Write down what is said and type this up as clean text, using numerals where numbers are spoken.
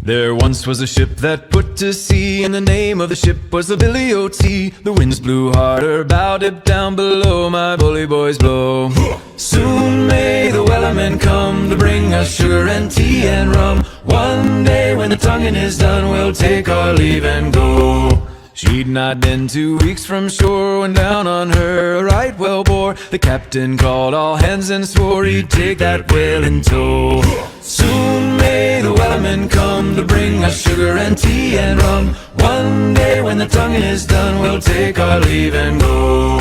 There once was a ship that put to sea, and the name of the ship was the Billy O.T. The winds blew harder, bow dip down below, my bully boys blow. Soon may the wellerman come to bring us sugar and tea and rum. One day when the tonguing is done, we'll take our leave and go. She'd not been 2 weeks from shore when down on her a right whale bore. The captain called all hands and swore he'd take that whale in tow. Soon may the wellerman come to bring us sugar and tea and rum. One day when the tonguing is done, we'll take our leave and go.